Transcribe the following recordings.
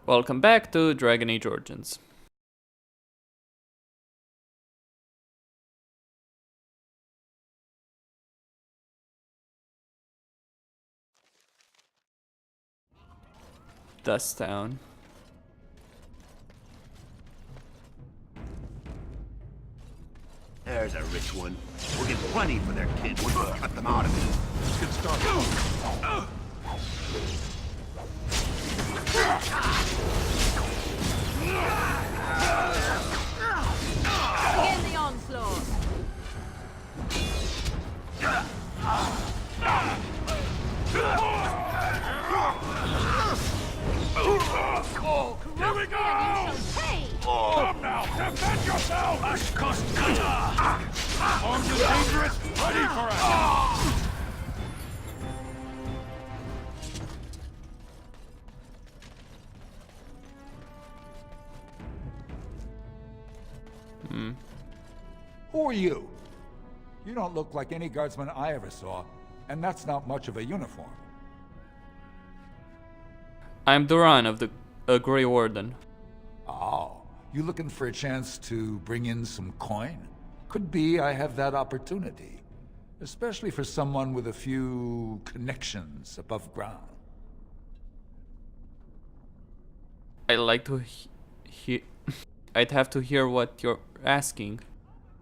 Welcome back to Dragon Age Origins. Dust Town. There's a rich one. We'll get plenty for their kids once we cut them out of it. Let's get started. Begin the onslaught. Here we go! Hey! Come now, defend yourself! Ash Costin! Armed and dangerous, ready for action! Who are you? You don't look like any guardsman I ever saw, and that's not much of a uniform. I'm Duran of the Grey Warden. Oh, you looking for a chance to bring in some coin? Could be I have that opportunity, especially for someone with a few connections above ground. I'd like to I'd have to hear what you're asking.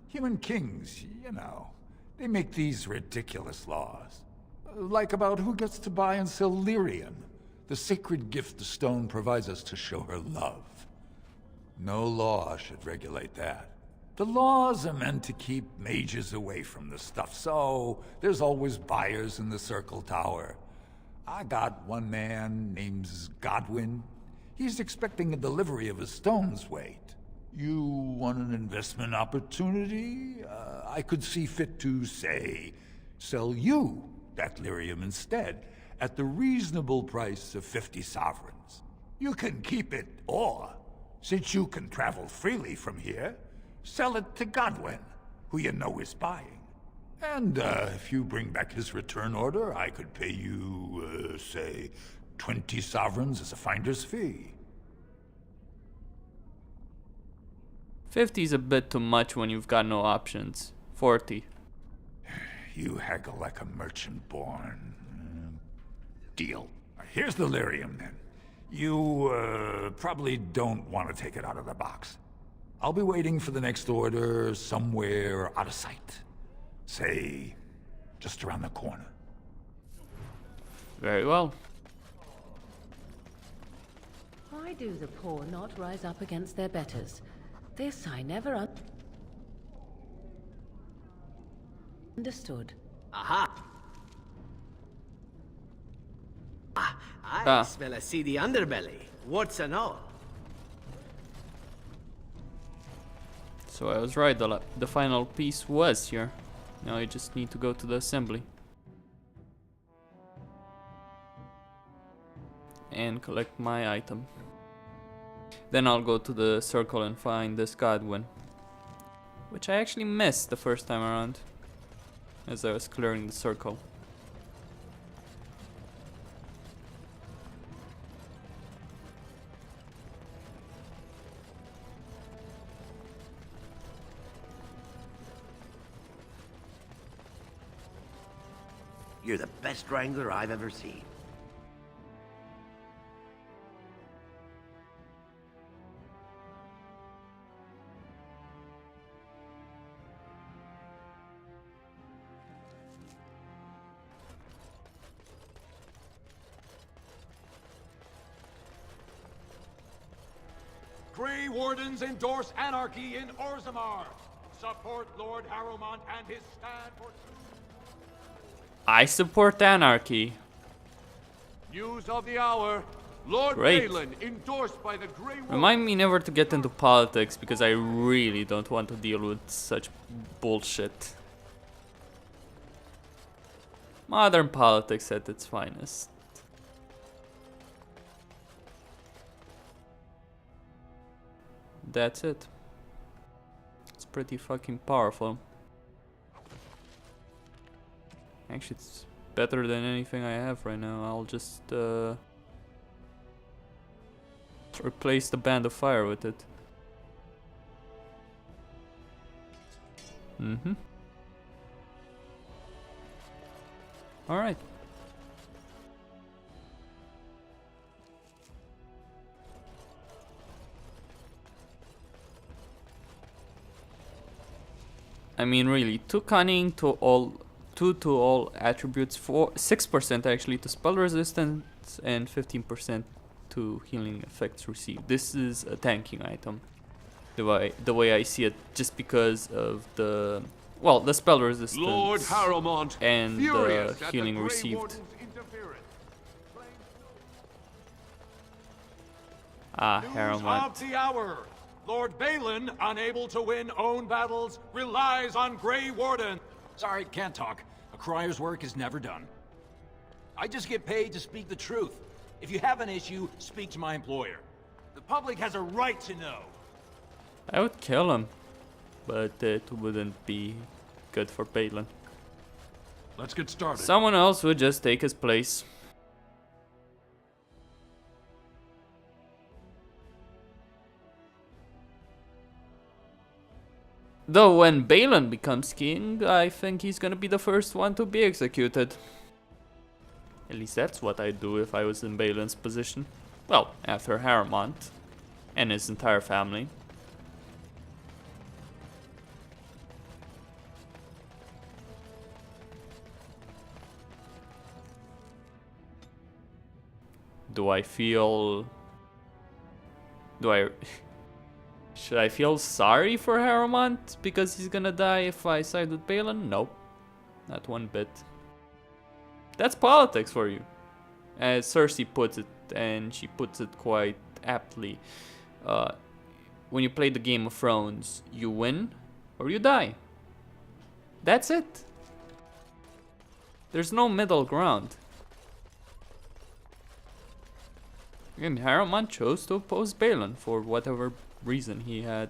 Human kings, you know, they make these ridiculous laws. Like about who gets to buy and sell Lyrium, the sacred gift the stone provides us to show her love. No law should regulate that. The laws are meant to keep mages away from the stuff, so there's always buyers in the Circle Tower. I got one man named Godwin. He's expecting a delivery of his stone's weight. You want an investment opportunity? I could see fit to, say, sell you that Lyrium instead, at the reasonable price of 50 sovereigns. You can keep it, or, since you can travel freely from here, sell it to Godwin, who you know is buying. And if you bring back his return order, I could pay you, say, 20 sovereigns as a finder's fee. 50 is a bit too much when you've got no options. 40. You haggle like a merchant born. Deal. Here's the Lyrium, then. You, probably don't want to take it out of the box. I'll be waiting for the next order somewhere out of sight. Say, just around the corner. Very well. Why do the poor not rise up against their betters? This I never understood. Aha! I smell a seedy underbelly. Warts and all. So I was right, the final piece was here. Now I just need to go to the assembly. And collect my item. Then I'll go to the circle and find this Godwin. Which I actually missed the first time around. As I was clearing the circle. You're the best wrangler I've ever seen. Grey Wardens endorse anarchy in Orzammar. Support Lord Harrowmont and his stand for I support anarchy. news of the hour. Lord Great. Balin, endorsed by the Grey Wardens. Remind me never to get into politics because I really don't want to deal with such bullshit. Modern politics at its finest. That's it. It's pretty fucking powerful. Actually, it's better than anything I have right now. I'll just Replace the Band of Fire with it. Alright. I mean, really, 2 cunning to all, 2 to all attributes, 6% actually to spell resistance, and 15% to healing effects received. This is a tanking item, the way I see it, just because of the, well, the spell resistance Lord Harrowmont, and furious the at healing Grey received. Warden's interference. Ah, News Harrowmont. of the hour. Lord Balin, unable to win own battles, relies on Grey Warden. Sorry, can't talk. A crier's work is never done. I just get paid to speak the truth. If you have an issue, speak to my employer. The public has a right to know. I would kill him, but it wouldn't be good for Balin. Let's get started. Someone else would just take his place. Though when Balin becomes king, I think he's gonna be the first one to be executed. At least that's what I'd do if I was in Balin's position. Well, after Harrowmont and his entire family. Do I feel... Should I feel sorry for Harrowmont because he's gonna die if I side with Balin? Nope. Not one bit. That's politics for you. As Cersei puts it, and she puts it quite aptly. When you play the Game of Thrones, you win or you die. That's it. There's no middle ground. And Harrowmont chose to oppose Balin for whatever reason he had.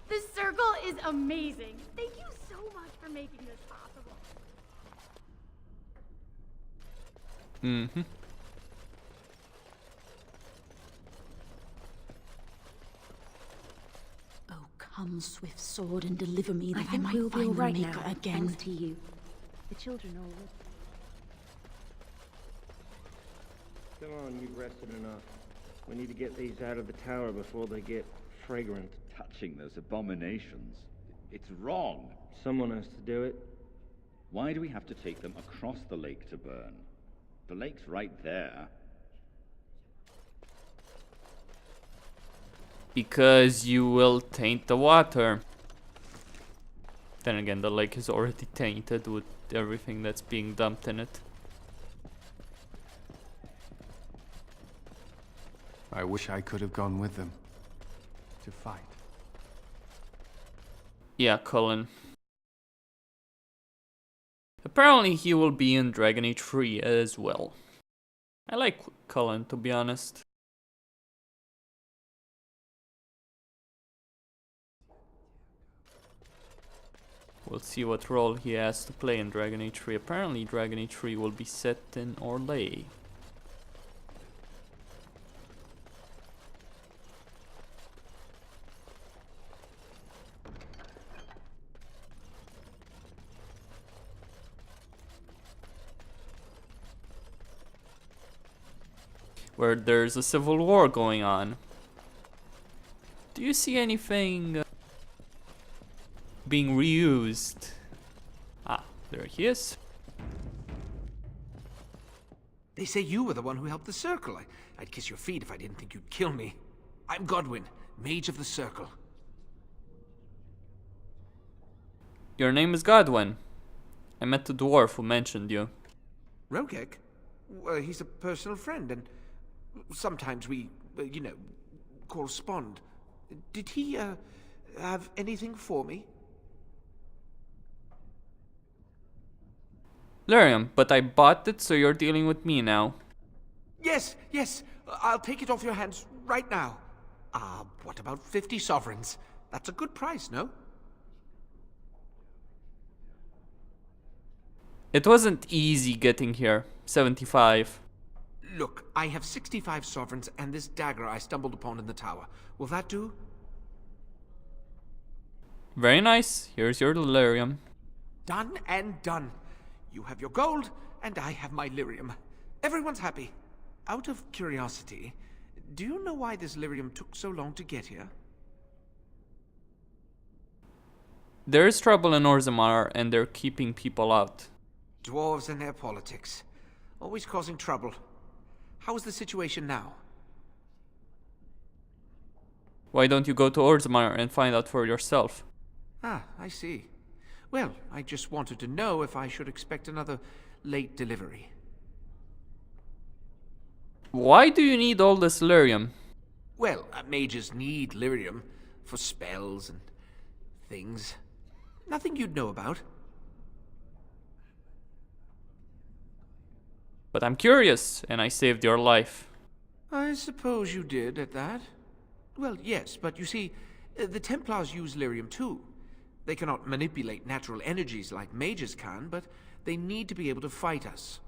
This circle is amazing. Thank you so much for making this possible. Mm-hmm. Oh, come, swift sword, and deliver me, that I think might we'll be find all the right Maker now, again. thanks to you. The children are all with Come on, you've rested enough. We need to get these out of the tower before they get fragrant. Touching those abominations. It's wrong. Someone has to do it. Why do we have to take them across the lake to burn? The lake's right there. Because you will taint the water. Then again, the lake is already tainted with everything that's being dumped in it. I wish I could have gone with them to fight. Yeah, Cullen. Apparently he will be in Dragon Age 3 as well. I like Cullen, to be honest. We'll see what role he has to play in Dragon Age 3. Apparently Dragon Age 3 will be set in Orlais. Where there's a civil war going on. Do you see anything being reused? Ah, there he is. They say you were the one who helped the Circle. I'd kiss your feet if I didn't think you'd kill me. I'm Godwyn, Mage of the Circle. Your name is Godwyn. I met the dwarf who mentioned you. Rogek? Well, he's a personal friend, and sometimes we, you know, correspond. Did he, have anything for me? Lyrium, but I bought it, so you're dealing with me now. Yes, yes. I'll take it off your hands right now. What about 50 sovereigns? That's a good price, no? It wasn't easy getting here. 75. Look, I have 65 sovereigns and this dagger I stumbled upon in the tower. Will that do? Very nice. Here's your Lyrium. Done and done. You have your gold, and I have my Lyrium. Everyone's happy. Out of curiosity, do you know why this Lyrium took so long to get here? There is trouble in Orzammar, and they're keeping people out. Dwarves and their politics. Always causing trouble. How is the situation now? Why don't you go to Orzammar and find out for yourself? Ah, I see. Well, I just wanted to know if I should expect another late delivery. Why do you need all this Lyrium? Well, mages need Lyrium for spells and things. Nothing you'd know about. But I'm curious, and I saved your life. I suppose you did at that. Well, yes, but you see, the Templars use Lyrium too. They cannot manipulate natural energies like mages can, but they need to be able to fight us.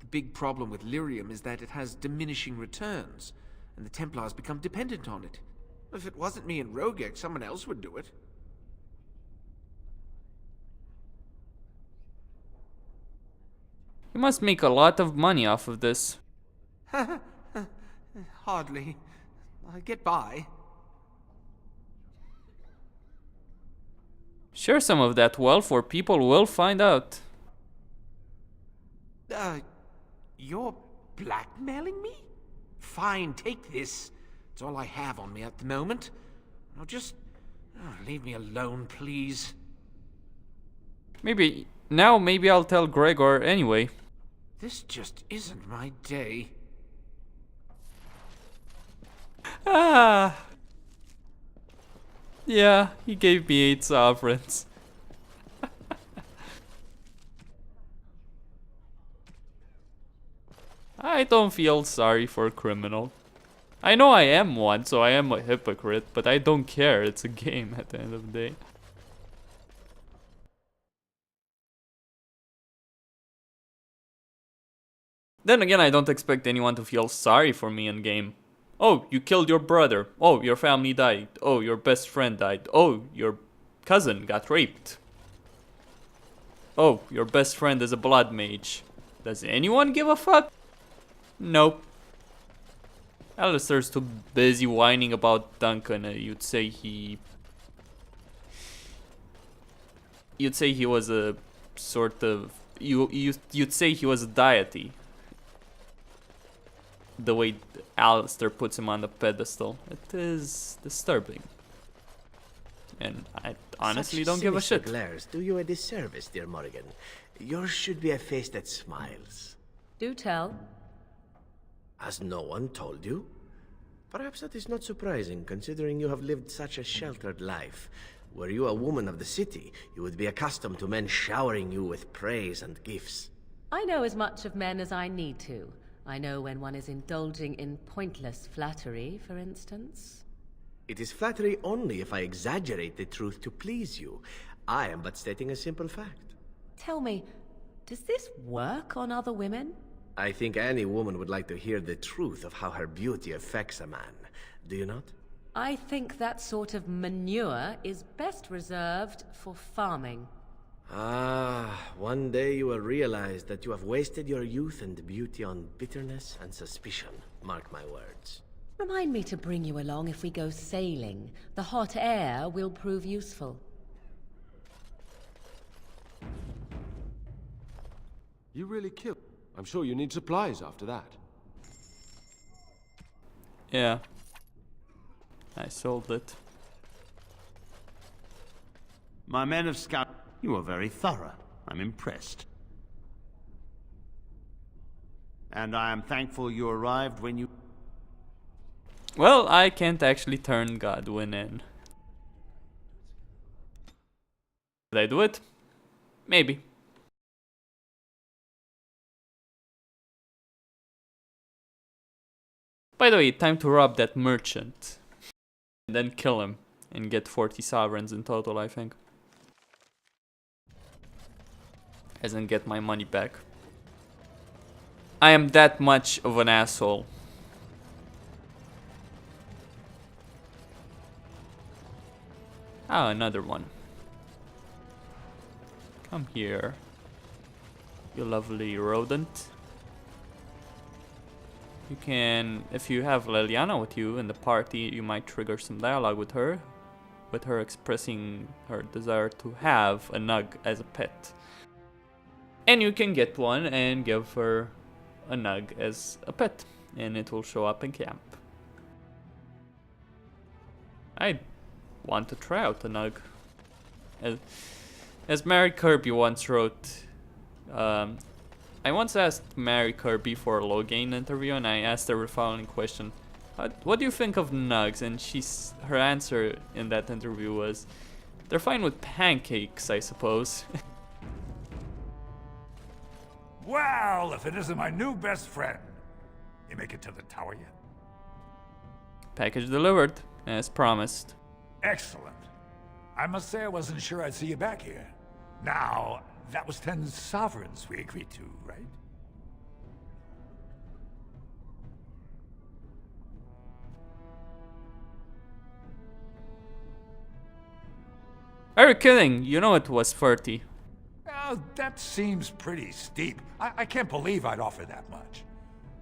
The big problem with Lyrium is that it has diminishing returns, and the Templars become dependent on it. If it wasn't me and Rogek, someone else would do it. You must make a lot of money off of this. Hardly. I get by. Share some of that wealth or people will find out. You're blackmailing me? Fine, take this. It's all I have on me at the moment. Now just leave me alone, please. Maybe I'll tell Gregor anyway. This just isn't my day. Ah. Yeah, he gave me 8 sovereigns. I don't feel sorry for a criminal. I know I am one, so I am a hypocrite, but I don't care. It's a game at the end of the day. Then again, I don't expect anyone to feel sorry for me in game. Oh, you killed your brother. Oh, your family died. Oh, your best friend died. Oh, your cousin got raped. Oh, your best friend is a blood mage. Does anyone give a fuck? Nope. Alistair's too busy whining about Duncan. You'd say he was a sort of... You'd say he was a deity. The way Alistair puts him on the pedestal. It is disturbing. And I honestly don't give a shit. Glares do you a disservice, dear Morrigan. Yours should be a face that smiles. Do tell. Has no one told you? Perhaps that is not surprising, considering you have lived such a sheltered life. Were you a woman of the city, you would be accustomed to men showering you with praise and gifts. I know as much of men as I need to. I know when one is indulging in pointless flattery, for instance. It is flattery only if I exaggerate the truth to please you. I am but stating a simple fact. Tell me, does this work on other women? I think any woman would like to hear the truth of how her beauty affects a man. Do you not? I think that sort of manure is best reserved for farming. Ah, one day you will realize that you have wasted your youth and beauty on bitterness and suspicion. Mark my words. Remind me to bring you along if we go sailing. The hot air will prove useful. You really killed. I'm sure you need supplies after that. Yeah. I sold it. My men of Scout, you are very thorough. I'm impressed. And I am thankful you arrived when you... Well, I can't actually turn Godwin in. Did I do it? Maybe. By the way, time to rob that merchant. And then kill him. And get 40 sovereigns in total, I think. as in get my money back. I am that much of an asshole. Ah, another one. Come here, you lovely rodent. You can, if you have Leliana with you in the party, you might trigger some dialogue with her expressing her desire to have a Nug as a pet. And you can get one and give her a Nug as a pet, and it will show up in camp. I want to try out a Nug. As Mary Kirby once wrote, I once asked Mary Kirby for a Logain interview, and I asked her the following question: what do you think of Nugs? And her answer in that interview was, they're fine with pancakes, I suppose. Well, if it isn't my new best friend. You make it to the tower yet? Package delivered, as promised. Excellent. I must say I wasn't sure I'd see you back here. Now, that was 10 sovereigns we agreed to, right? Are you kidding? You know it was 30. That seems pretty steep. I can't believe I'd offer that much.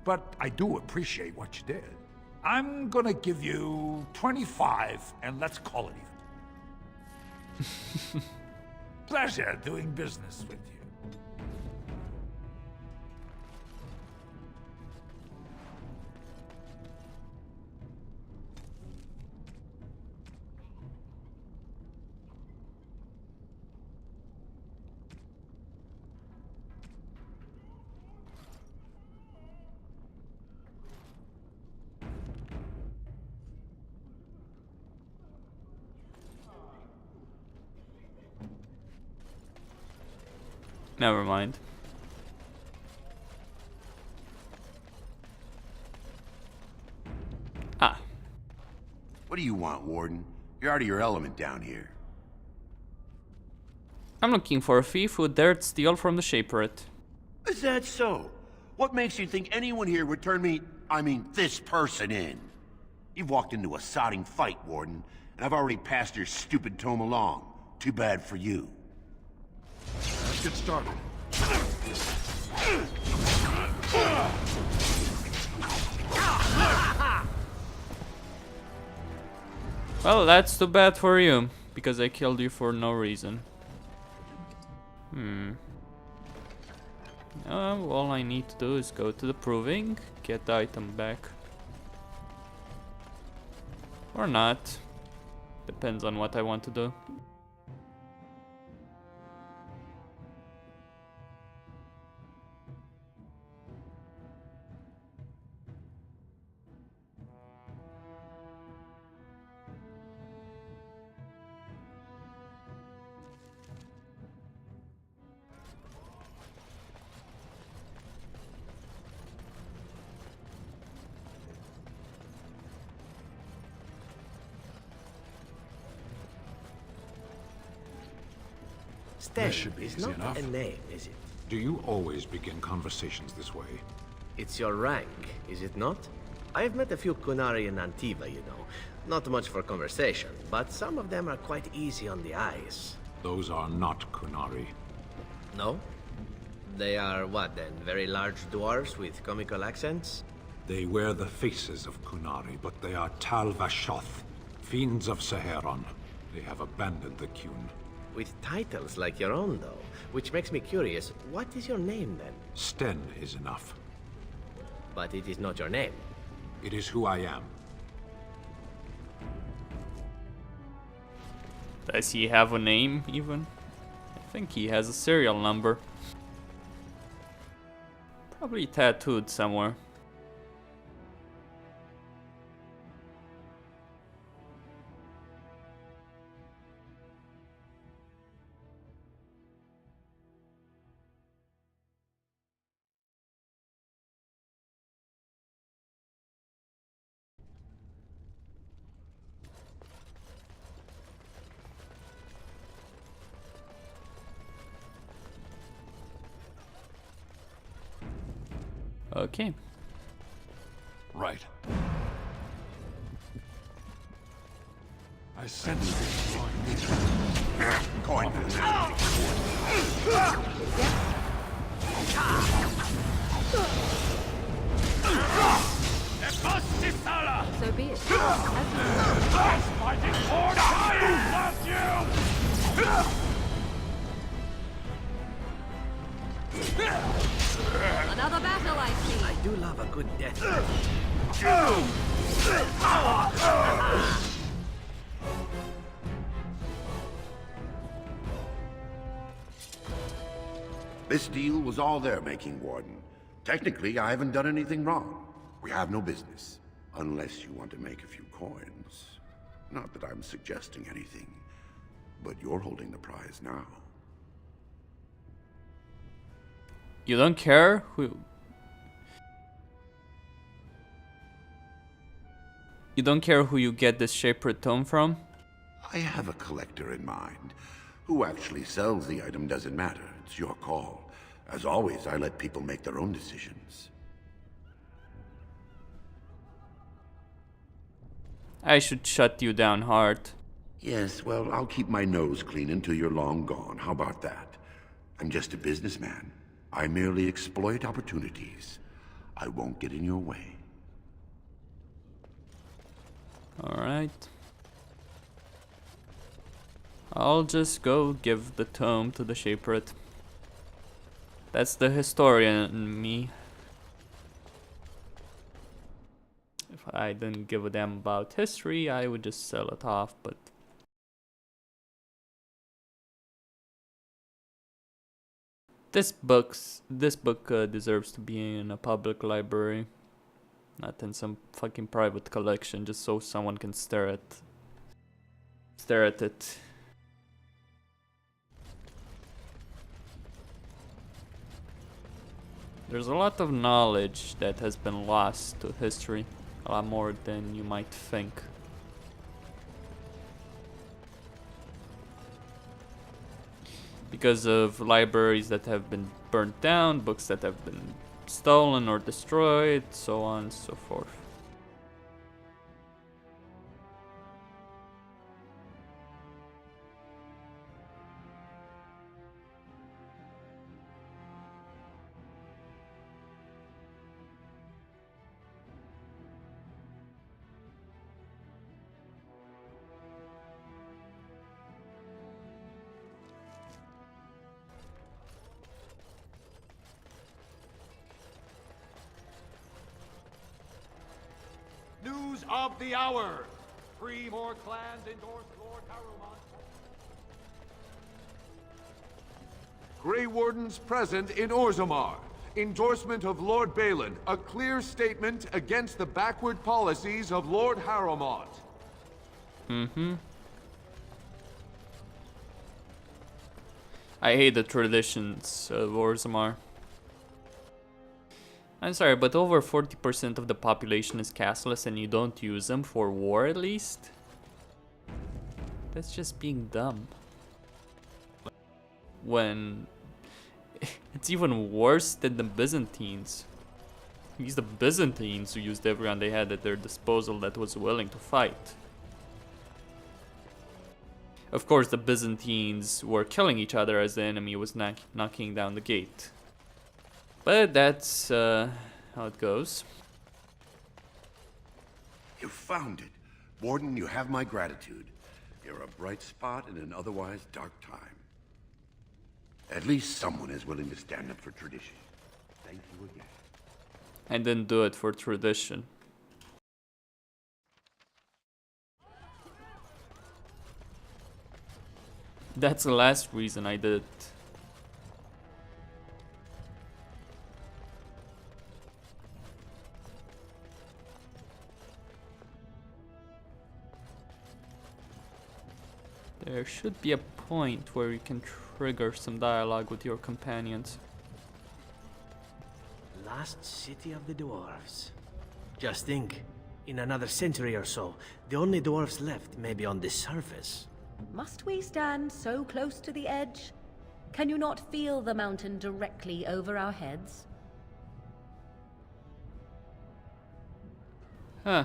But I do appreciate what you did. I'm gonna give you 25, and let's call it even. Pleasure doing business with you. Never mind. Ah. What do you want, Warden? You're out of your element down here. I'm looking for a thief who dared steal from the Shapearte. Is that so? What makes you think anyone here would turn this person in? You've walked into a sodding fight, Warden, and I've already passed your stupid tome along. Too bad for you. Let's get started. Well, that's too bad for you, because I killed you for no reason. All I need to do is go to the proving, get the item back. Or not. Depends on what I want to do. Sten This should be is easy not enough. a name, is it? Do you always begin conversations this way? It's your rank, is it not? I've met a few Kunari in Antiva, you know. Not much for conversation, but some of them are quite easy on the eyes. Those are not Kunari. No? They are what then? Very large dwarves with comical accents? They wear the faces of Kunari, but they are Tal Vashoth, fiends of Saheron. They have abandoned the Qun. With titles like your own, though. Which makes me curious, what is your name then? Sten is enough. But it is not your name. It is who I am. Does he have a name, even? I think he has a serial number. Probably tattooed somewhere. Okay. Right. I sense this Going to So be it. Fighting for the highest, Another battle, I see. I do love a good death. This deal was all their making, Warden. Technically, I haven't done anything wrong. We have no business. Unless you want to make a few coins. Not that I'm suggesting anything, but you're holding the prize now. You don't care who... You don't care who you get this Shapearte tome from? I have a collector in mind. Who actually sells the item doesn't matter. It's your call. As always, I let people make their own decisions. I should shut you down hard. Yes, well, I'll keep my nose clean until you're long gone. How about that? I'm just a businessman. I merely exploit opportunities. I won't get in your way. Alright. I'll just go give the tome to the Shapearte. That's the historian in me. If I didn't give a damn about history, I would just sell it off, but... This book deserves to be in a public library. Not in some fucking private collection, just so someone can stare at it. There's a lot of knowledge that has been lost to history. A lot more than you might think. Because of libraries that have been burnt down, books that have been stolen or destroyed, so on and so forth. News of the hour. 3 more clans endorse Lord Harrowmont. Grey Wardens present in Orzammar. Endorsement of Lord Balin. A clear statement against the backward policies of Lord Harrowmont. I hate the traditions of Orzammar. I'm sorry, but over 40% of the population is castless and you don't use them for war at least? That's just being dumb. When... it's even worse than the Byzantines. It's the Byzantines who used everyone they had at their disposal that was willing to fight. Of course, the Byzantines were killing each other as the enemy was knocking down the gate. But that's how it goes. You found it. Warden, you have my gratitude. You're a bright spot in an otherwise dark time. At least someone is willing to stand up for tradition. Thank you again. I didn't do it for tradition. That's the last reason I did it. There should be a point where you can trigger some dialogue with your companions. Last city of the dwarves. Just think, in another century or so, the only dwarves left may be on the surface. Must we stand so close to the edge? Can you not feel the mountain directly over our heads? Huh.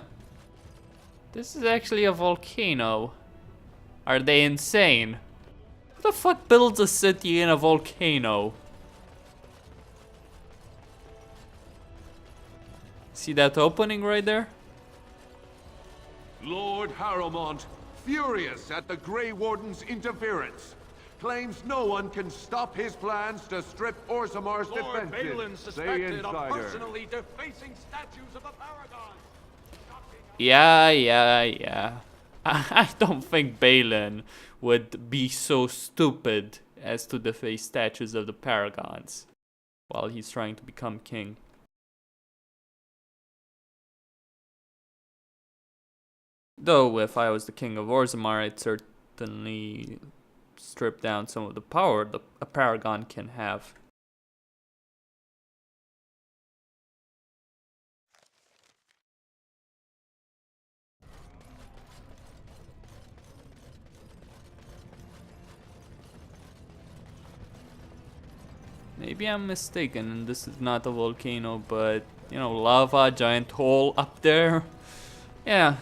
This is actually a volcano. Are they insane? Who the fuck builds a city in a volcano? See that opening right there? Lord Harrowmont, furious at the Grey Warden's interference, claims no one can stop his plans to strip Orzamar's Lord defenses. Balin suspected of personally defacing statues of the Paragon. Yeah. I don't think Balin would be so stupid as to deface statues of the Paragons while he's trying to become king. Though, if I was the king of Orzammar, I'd certainly strip down some of the power a Paragon can have. Maybe I'm mistaken and this is not a volcano, but, you know, lava, giant hole up there. Yeah.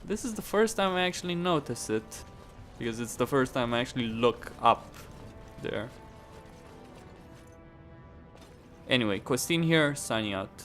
This is the first time I actually notice it. Because it's the first time I actually look up there. Anyway, Costin here, signing out.